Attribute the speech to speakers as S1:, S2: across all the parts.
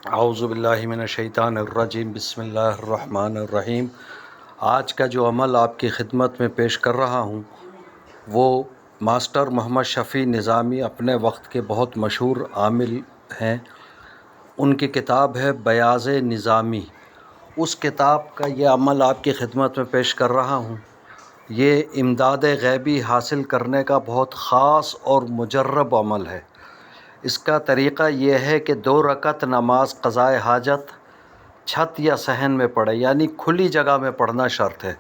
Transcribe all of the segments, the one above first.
S1: اعوذ باللہ من الشیطان الرجیم، بسم اللہ الرحمن الرحیم۔ آج کا جو عمل آپ کی خدمت میں پیش کر رہا ہوں وہ ماسٹر محمد شفیع نظامی اپنے وقت کے بہت مشہور عامل ہیں، ان کی کتاب ہے بیاض نظامی۔ اس کتاب کا یہ عمل آپ کی خدمت میں پیش کر رہا ہوں۔ یہ امداد غیبی حاصل کرنے کا بہت خاص اور مجرب عمل ہے۔ اس کا طریقہ یہ ہے کہ 2 رکعت نماز قضائے حاجت چھت یا صحن میں پڑھے، یعنی کھلی جگہ میں پڑھنا شرط ہے۔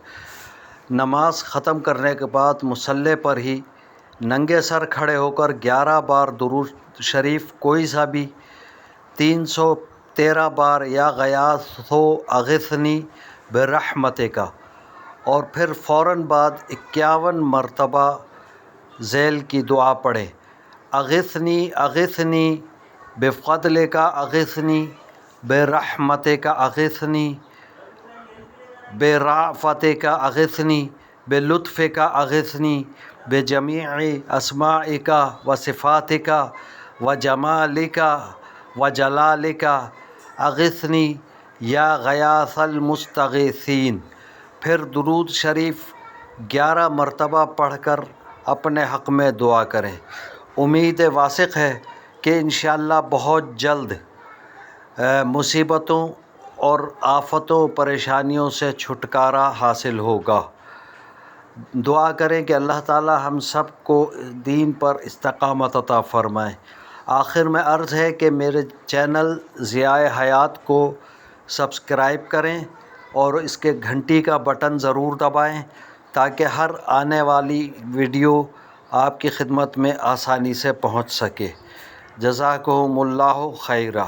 S1: نماز ختم کرنے کے بعد مصلی پر ہی ننگے سر کھڑے ہو کر 11 بار درود شریف کوئی سا بھی، 313 بار یا غیاث اغثنی برحمتک، اور پھر فوراً بعد 51 مرتبہ ذیل کی دعا پڑھیں: اغثنی اغثنی بفضلک اغثنی برحمتک اغثنی برأفتک اغثنی بلطفک اغثنی بجمیع اسمائک و صفاتک و جمالک و جلالک اغثنی یا غیاث المستغیثین۔ پھر درود شریف 11 مرتبہ پڑھ کر اپنے حق میں دعا کریں۔ امید واثق ہے کہ انشاءاللہ بہت جلد مصیبتوں اور آفتوں پریشانیوں سے چھٹکارا حاصل ہوگا۔ دعا کریں کہ اللہ تعالی ہم سب کو دین پر استقامت عطا فرمائے۔ آخر میں عرض ہے کہ میرے چینل ضیاء حیات کو سبسکرائب کریں اور اس کے گھنٹی کا بٹن ضرور دبائیں تاکہ ہر آنے والی ویڈیو آپ کی خدمت میں آسانی سے پہنچ سکے۔ جزاکم اللہ خیرہ۔